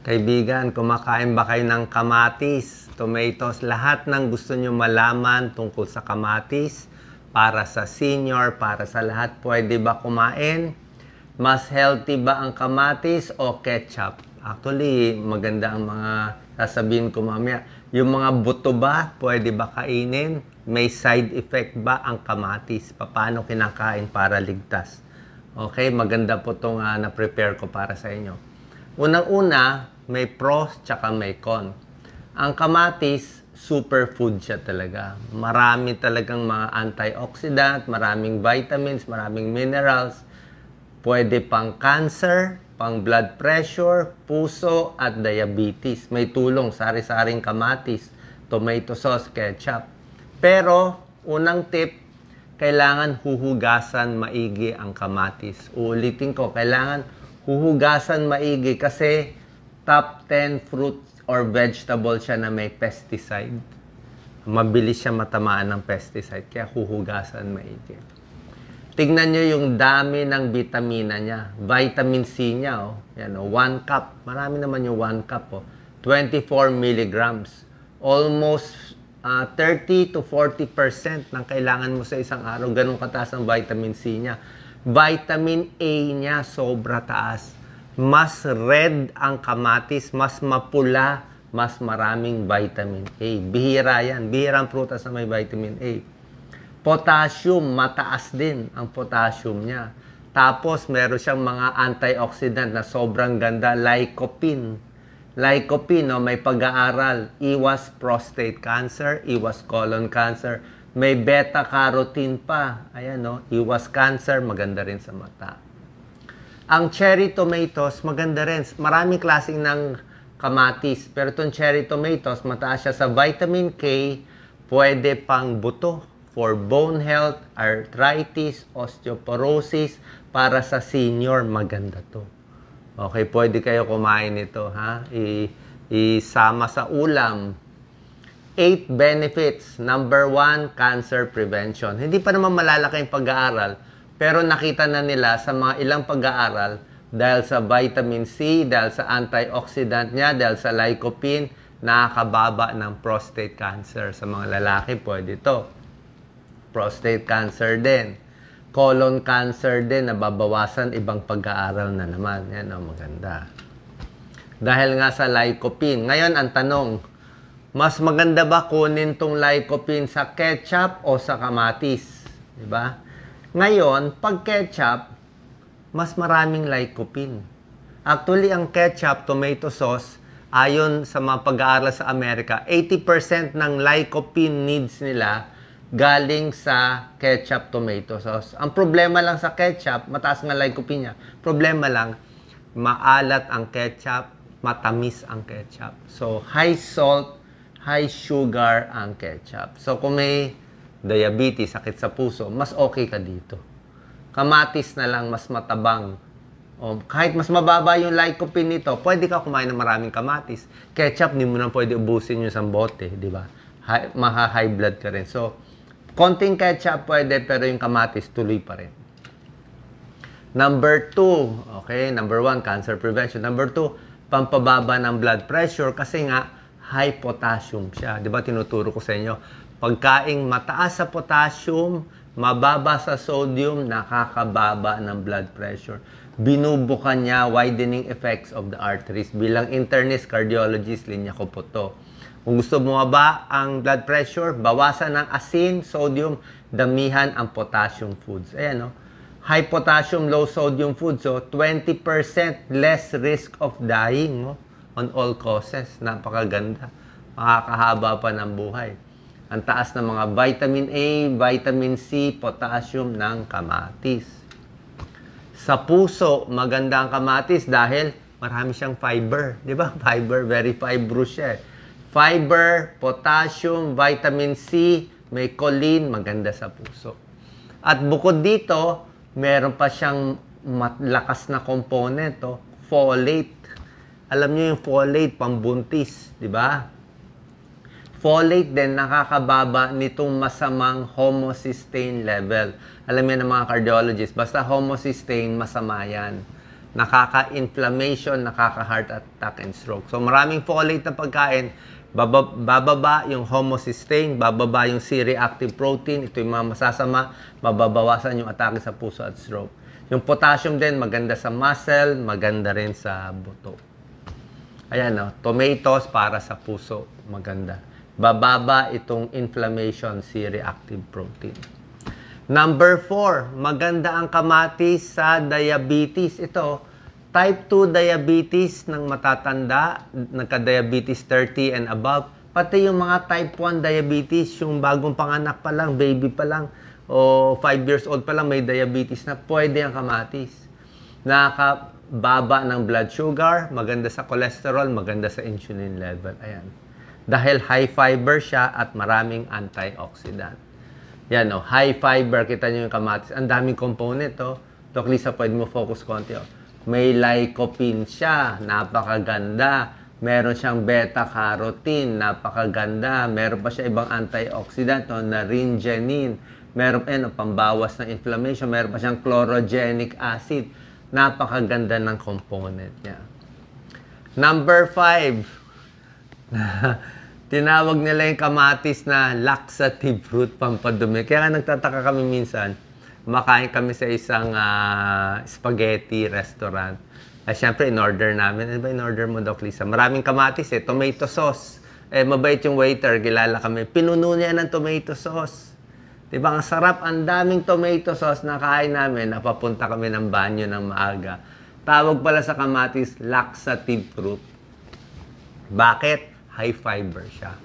Kaibigan, kumakain ba kayo ng kamatis, tomatoes, lahat ng gusto nyo malaman tungkol sa kamatis, para sa senior, para sa lahat, pwede ba kumain? Mas healthy ba ang kamatis o ketchup? Actually, maganda ang mga sasabihin ko mamaya. Yung mga buto ba, pwede ba kainin? May side effect ba ang kamatis? Paano kinakain para ligtas? Okay, maganda po itong na-prepare ko para sa inyo. Unang-una, may pros tsaka may con. Ang kamatis, superfood siya talaga. Marami talagang mga antioxidant, maraming vitamins, maraming minerals. Pwede pang cancer, pang blood pressure, puso, at diabetes. May tulong, sari-saring kamatis, tomato sauce, ketchup. Pero, unang tip, kailangan huhugasan maigi ang kamatis. Uulitin ko, kailangan huhugasan maigi kasi top 10 fruits or vegetable siya na may pesticide. Mabilis siya matamaan ng pesticide, kaya huhugasan maigi. Tignan nyo yung dami ng vitamina niya. Vitamin C niya, yan, 1 cup. Marami naman yung 1 cup. 24 milligrams. Almost 30 to 40% ng kailangan mo sa isang araw. Ganun kataas ang vitamin C niya. Vitamin A niya, sobra taas. Mas red ang kamatis, mas mapula, mas maraming vitamin A. Bihira yan. Bihira ang prutas na may vitamin A. Potassium, mataas din ang potassium niya. Tapos, meron siyang mga antioxidant na sobrang ganda. Lycopene. Lycopene, may pag-aaral. Iwas prostate cancer, iwas colon cancer. May beta-carotene pa. Ayan, iwas cancer, maganda rin sa mata. Ang cherry tomatoes, maganda rin. Maraming klaseng ng kamatis. Pero itong cherry tomatoes, mataas siya sa vitamin K, pwede pang buto for bone health, arthritis, osteoporosis, para sa senior, maganda to. Okay, pwede kayo kumain ito, ha? Isama sa ulam. 8 benefits. Number 1, cancer prevention. Hindi pa naman malalaki yung pag-aaral, pero nakita na nila sa mga ilang pag-aaral, dahil sa vitamin C, dahil sa antioxidant niya, dahil sa lycopene, nakakababa ng prostate cancer. Sa mga lalaki, pwede ito. Prostate cancer din. Colon cancer din, nababawasan, ibang pag-aaral na naman. Yan, maganda. Dahil nga sa lycopene. Ngayon, ang tanong, mas maganda ba kunin tong lycopene sa ketchup o sa kamatis? Diba? Ngayon, pag ketchup, mas maraming lycopene. Actually, ang ketchup, tomato sauce, ayon sa mga pag-aaral sa Amerika, 80% ng lycopene needs nila galing sa ketchup, tomato sauce. Ang problema lang sa ketchup, mataas nga lycopene niya. Problema lang, maalat ang ketchup, matamis ang ketchup. So, high salt, high sugar ang ketchup. So, kung may diabetes, sakit sa puso, mas okay ka dito. Kamatis na lang, mas matabang. O, kahit mas mababa yung lycopene nito, pwede ka kumain ng maraming kamatis. Ketchup, hindi mo na pwede ubusin yung isang bote, di ba? Maha-high blood ka rin. So, konting ketchup pwede, pero yung kamatis, tuloy pa rin. Number 2, okay? Number 1, cancer prevention. Number 2, pampababa ng blood pressure kasi nga, high potassium siya. Di ba, tinuturo ko sa inyo? Pagkaing mataas sa potassium, mababa sa sodium, nakakababa ng blood pressure. Binubukan niya widening effects of the arteries. Bilang internist cardiologist, linya ko po to. Kung gusto bumaba ang blood pressure, bawasan ng asin, sodium, damihan ang potassium foods. Ayan, high potassium, low sodium foods. So, 20% less risk of dying on all causes. Napakaganda. Makakahaba pa ng buhay. Ang taas ng mga vitamin A, vitamin C, potassium ng kamatis. Sa puso, maganda ang kamatis dahil marami siyang fiber. Di ba? Fiber, very fibrous siya. Fiber, potassium, vitamin C, may choline, maganda sa puso. At bukod dito, meron pa siyang lakas na component, folate. Alam niyo yung folate, pambuntis, di ba? Folate din nakakababa nitong masamang homocysteine level. Alam niyo ng mga cardiologist, basta homocysteine, masama yan. nakaka-inflammation, nakaka-heart attack and stroke. So maraming folate na pagkain, bababa yung homocysteine, bababa yung C-reactive protein, ito yung mga masasama, mababawasan yung atake sa puso at stroke. Yung potassium din, maganda sa muscle, maganda rin sa buto. Ayan, no? Tomatoes para sa puso, maganda. Bababa itong inflammation, C-reactive protein. Number 4, maganda ang kamatis sa diabetes. Ito, type 2 diabetes ng matatanda, nagka-diabetes 30 and above. Pati yung mga type 1 diabetes, yung bagong panganak pa lang, baby pa lang, o 5 years old pa lang may diabetes na, pwede ang kamatis. Nakakababa ng blood sugar, maganda sa cholesterol, maganda sa insulin level. Ayan. Dahil high fiber siya at maraming antioxidant. Yan o, high fiber, kita nyo yung kamatis. Ang daming component o. Doc Lisa, pwede mo focus konti o. May lycopene siya, napakaganda. Meron siyang beta-carotene, napakaganda. Meron pa siya ibang antioxidant o, naringenin. Meron pa pambawas ng inflammation. Meron pa siyang chlorogenic acid. Napakaganda ng component niya. Number 5. Tinawag nila yung kamatis na laxative fruit, pampadumi. Kaya nga nagtataka kami minsan, makain kami sa isang spaghetti restaurant. Ay, syempre, in-order namin. Ano ba in-order mo, Doc Lisa? Maraming kamatis tomato sauce. Mabait yung waiter, kilala kami. Pinuno niya ng tomato sauce. Diba, ang sarap, ang daming tomato sauce na kain namin. Napapunta kami ng banyo ng maaga. Tawag pala sa kamatis, laxative fruit. Bakit? High fiber siya.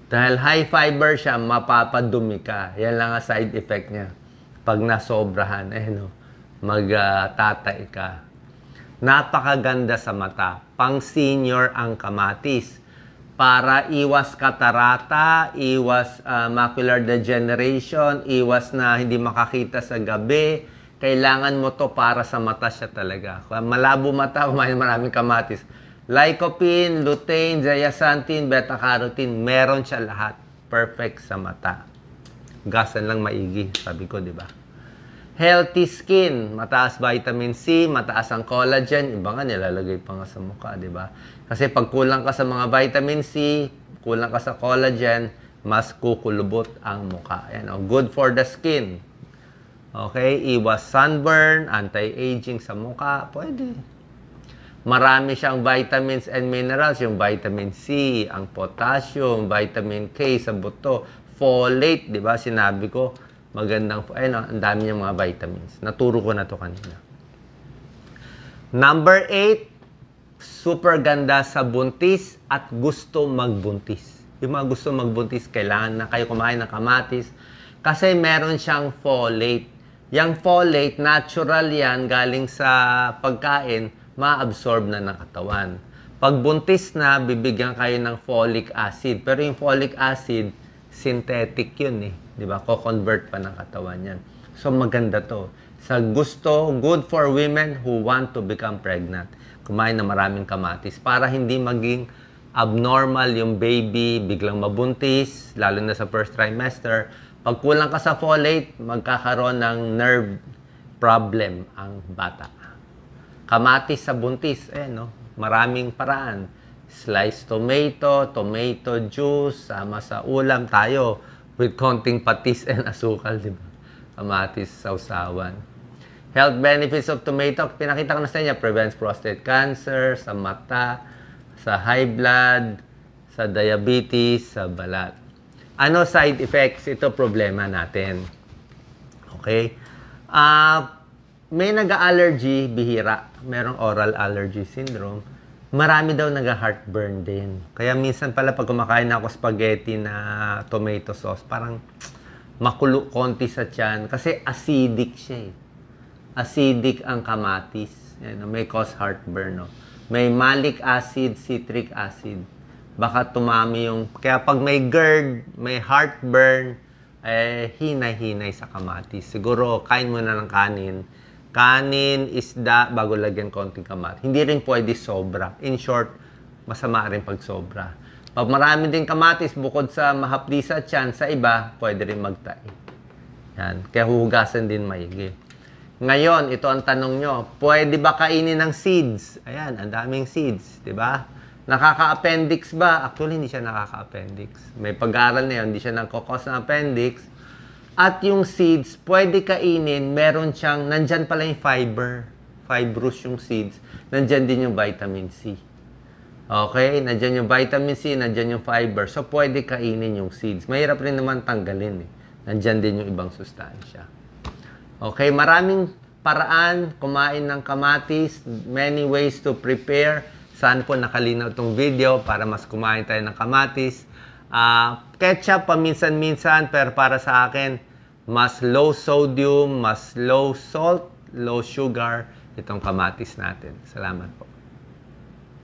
Dahil high fiber siya, mapapadumi ka. Yan lang ang side effect niya. Pag nasobrahan, magtatay ka. Napakaganda sa mata. Pang senior ang kamatis. Para iwas katarata, iwas macular degeneration, iwas na hindi makakita sa gabi. Kailangan mo to para sa mata siya talaga. Kung malabo mata, kumain maraming kamatis. Lycopene, lutein, zeaxanthin, beta-carotene, meron siya lahat. Perfect sa mata. Gasan lang maigi, sabi ko, di ba? Healthy skin, mataas vitamin C, mataas ang collagen, iba nga nilalagay pa nga sa mukha, di ba? Kasi pag kulang ka sa mga vitamin C, kulang ka sa collagen, mas kukulubot ang mukha. Ayan, good for the skin. Okay, iwas sunburn, anti-aging sa mukha, pwede. Marami siyang vitamins and minerals, yung vitamin C, ang potassium, vitamin K sa buto, folate, di ba? Sinabi ko, magandang, ang dami niyang mga vitamins. Naturo ko na to kanina. Number 8, super ganda sa buntis at gusto magbuntis. Yung mga gusto magbuntis, kailangan na kayo kumain ng kamatis kasi meron siyang folate. Yung folate, natural yan, galing sa pagkain, ma-absorb na ng katawan. Pag buntis na, bibigyan kayo ng folic acid. Pero yung folic acid, synthetic yun Di ba? Ko-convert pa ng katawan yan. So, maganda to. Sa gusto, good for women who want to become pregnant. Kumain na maraming kamatis para hindi maging abnormal yung baby, biglang mabuntis, lalo na sa first trimester. Pag kulang ka sa folate, magkakaroon ng nerve problem ang bata. Kamatis sa buntis, maraming paraan. Sliced tomato, tomato juice, sama sa ulam tayo with konting patis and asukal, di ba? Kamatis sausawan. Health benefits of tomato, pinakita ko na sa inyo, prevents prostate cancer, sa mata, sa high blood, sa diabetes, sa balat. Ano side effects? Ito problema natin. Okay? May nag-allergy, bihira. Merong oral allergy syndrome. Marami daw nag-heartburn din. Kaya minsan pala pag kumakain ako spaghetti na tomato sauce, parang makulo konti sa tiyan. Kasi acidic siya Acidic ang kamatis. May cause heartburn. May malic acid, citric acid. Baka tumami yung... Kaya pag may GERD, may heartburn, hinay-hinay sa kamatis. Siguro, kain mo na ng kanin. Kanin, isda, bago lagyan konting kamatis. Hindi rin pwede sobra. In short, masama rin pag sobra. Pag marami din kamatis, bukod sa mahapdi sa tiyan, sa iba, pwede rin magtai. Yan. Kaya huhugasan din maigi. Ngayon, ito ang tanong nyo. Pwede ba kainin ng seeds? Ayan, ang daming seeds, di ba? Nakaka-appendix ba? Actually, hindi siya nakaka-appendix. May pag-aaral na yun, hindi siya nagkakos ng appendix. At yung seeds, pwede kainin, meron siyang, nandyan pala yung fiber. Fibrous yung seeds. Nandyan din yung vitamin C. Okay? Nandyan yung vitamin C, nandyan yung fiber. So, pwede kainin yung seeds. Mahirap rin naman tanggalin eh. Nandyan din yung ibang sustansya. Okay? Maraming paraan kumain ng kamatis. Many ways to prepare. Saan po nakalinaw itong video para mas kumain tayo ng kamatis. Ketchup paminsan-minsan, pero para sa akin, mas low sodium, mas low salt, low sugar itong kamatis natin. Salamat po.